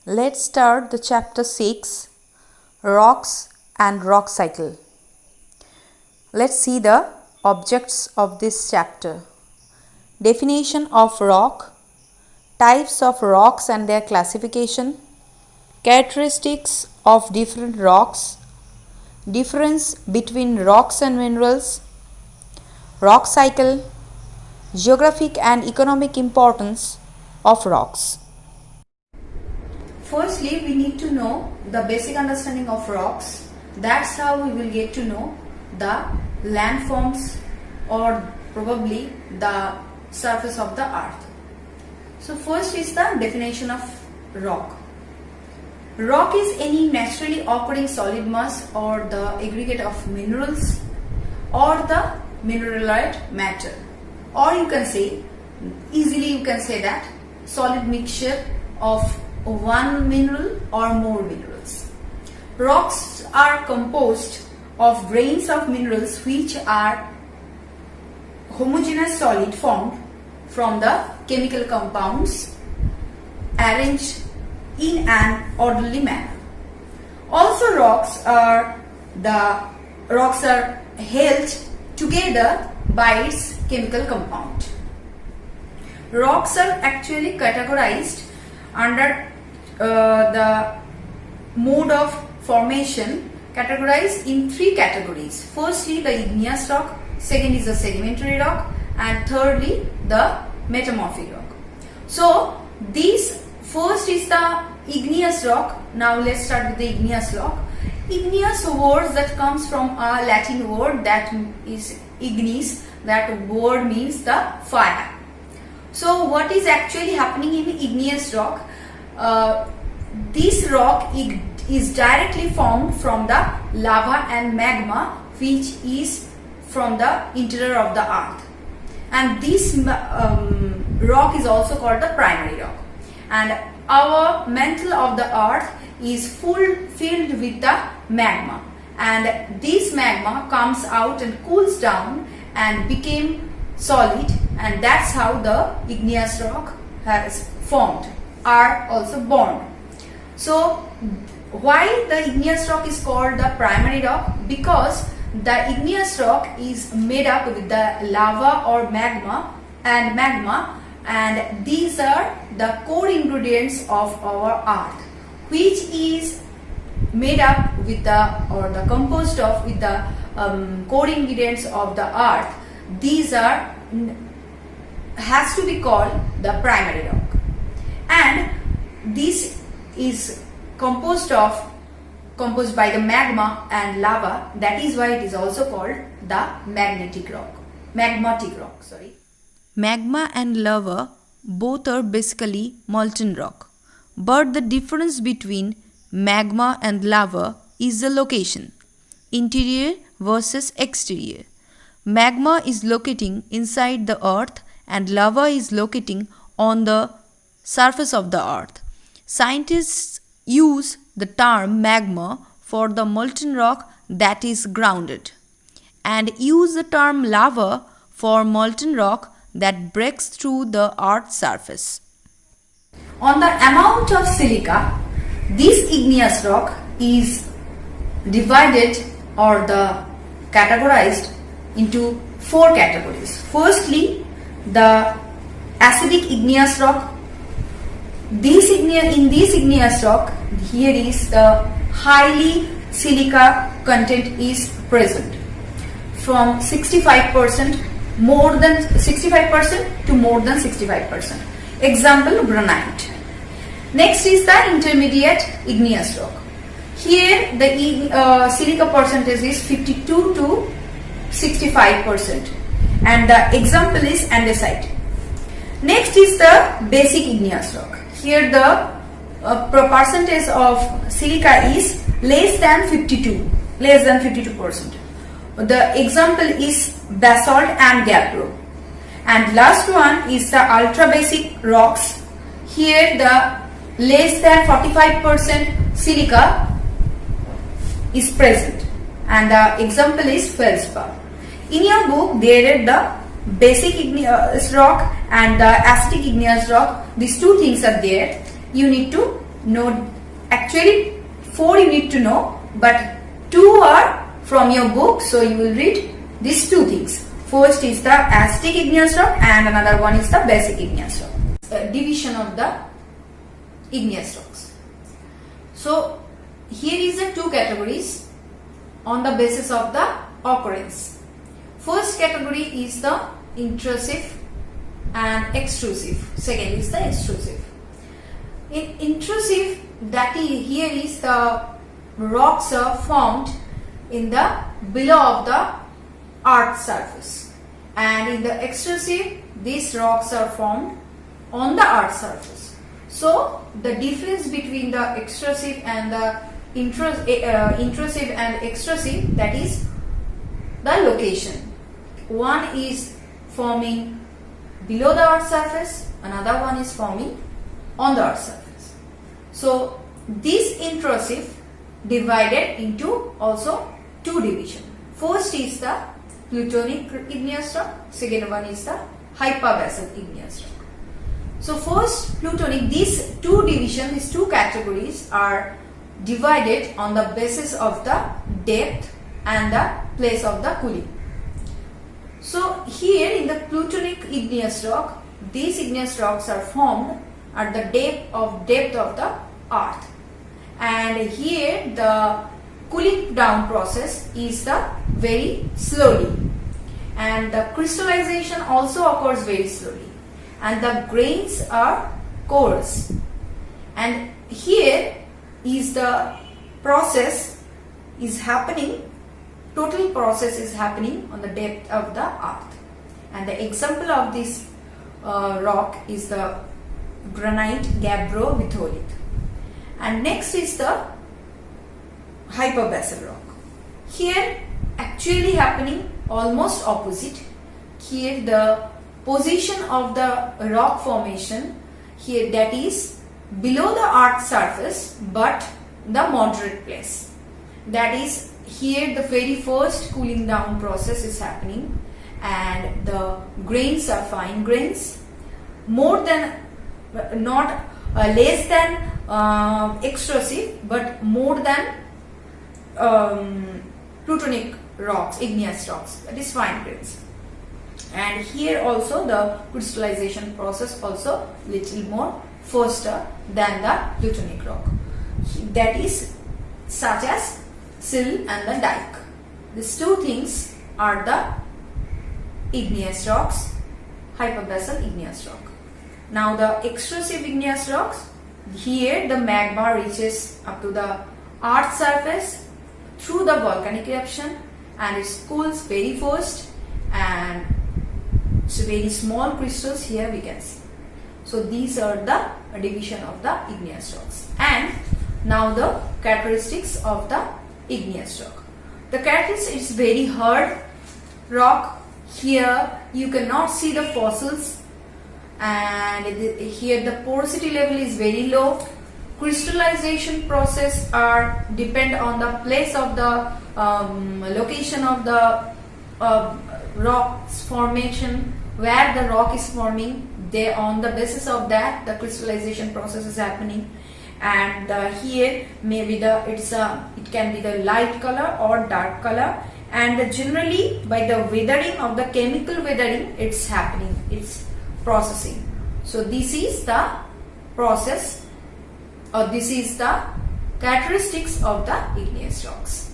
Let's start the chapter 6, Rocks and Rock Cycle. Let's see the objects of this chapter. Definition of rock, types of rocks and their classification, characteristics of different rocks, difference between rocks and minerals, rock cycle, geographic and economic importance of rocks. Firstly, we need to know the basic understanding of rocks. That's how we will get to know the landforms or probably the surface of the earth. So first is the definition of rock. Rock is any naturally occurring solid mass or the aggregate of minerals or the mineraloid matter, or you can say, easily you can say that solid mixture of one mineral or more minerals. Rocks are composed of grains of minerals which are homogeneous solid formed from the chemical compounds arranged in an orderly manner. Also, rocks are held together by its chemical compound. Rocks are actually categorized under the mode of formation, categorized in three categories. Firstly, the igneous rock, second is the sedimentary rock, and thirdly the metamorphic rock. So this first is the igneous rock. Now let's start with the igneous rock. Igneous word that comes from a Latin word that is ignis. That word means the fire. So what is actually happening in igneous rock? This rock is directly formed from the lava and magma which is from the interior of the earth, and this rock is also called the primary rock, and our mantle of the earth is filled with the magma, and this magma comes out and cools down and became solid, and that's how the igneous rock has formed, are also born. So why the igneous rock is called the primary rock? Because the igneous rock is made up with the lava or magma, and these are the core ingredients of our earth, which is made up with the composed of with the core ingredients of the earth. These has to be called the primary rock, and this is composed by the magma and lava. That is why it is also called the magmatic rock. Magma and lava both are basically molten rock, but the difference between magma and lava is the location, interior versus exterior. Magma is locating inside the earth and lava is locating on the surface of the earth. Scientists use the term magma for the molten rock that is grounded, and use the term lava for molten rock that breaks through the earth's surface. On the amount of silica, this igneous rock is divided or categorized into four categories. Firstly, the acidic igneous rock. In this igneous rock, here is the highly silica content is present, from 65% to more than 65%. Example, granite. Next is the intermediate igneous rock. Here the silica percentage is 52 to 65%, and the example is andesite. Next is the basic igneous rock. Here the percentage of silica is less than 52%. The example is basalt and gabbro. And last one is the ultra basic rocks. Here the less than 45% silica is present, and the example is feldspar. In your book there are the basic igneous rock and the acidic igneous rock. These two things are there. You need to know, actually 4 you need to know, but 2 are from your book, so you will read these 2 things. First is the acetic igneous rock and another one is the basic igneous rock. Division of the igneous rocks. So here is the 2 categories on the basis of the occurrence. First category is the intrusive and extrusive. Second is the extrusive. In intrusive, that is, here is the rocks are formed in the below of the earth surface, and in the extrusive these rocks are formed on the earth surface. So the difference between the extrusive and the intrusive and extrusive, that is the location. One is forming below the earth surface, another one is forming on the earth surface. So this intrusive divided into also 2 divisions. First is the plutonic igneous rock, second one is the hypobasal igneous rock. So first plutonic, these 2 divisions, these 2 categories are divided on the basis of the depth and the place of the cooling. So here in the plutonic igneous rock, these igneous rocks are formed at the depth of the earth, and here the cooling down process is the very slowly, and the crystallization also occurs very slowly, and the grains are coarse, and here is the process is happening, total process is happening on the depth of the earth. And the example of this rock is the granite gabbro-litholith. And next is the hypobasal rock. Here actually happening almost opposite. Here the position of the rock formation here, that is below the earth surface but the moderate place. That is, here the very first cooling down process is happening, and the grains are fine grains, more than, not less than extrusive, but more than plutonic rocks, igneous rocks, that is fine grains. And here also the crystallization process also little more faster than the plutonic rock, that is such as sill and the dike. These 2 things are the igneous rocks, hypobasal igneous rock. Now the extrusive igneous rocks, here the magma reaches up to the earth surface through the volcanic eruption, and it cools very fast, and it's very small crystals here we can see. So these are the division of the igneous rocks. And now the characteristics of the igneous rock. The characteristic is very hard rock. Here you cannot see the fossils, and here the porosity level is very low. Crystallization process are depend on the place of the location of the rock's formation, where the rock is forming. There, on the basis of that, the crystallization process is happening. And here maybe it can be the light color or dark color, and generally by the weathering of the chemical weathering it's happening, it's processing. So this is the process, or this is the characteristics of the igneous rocks.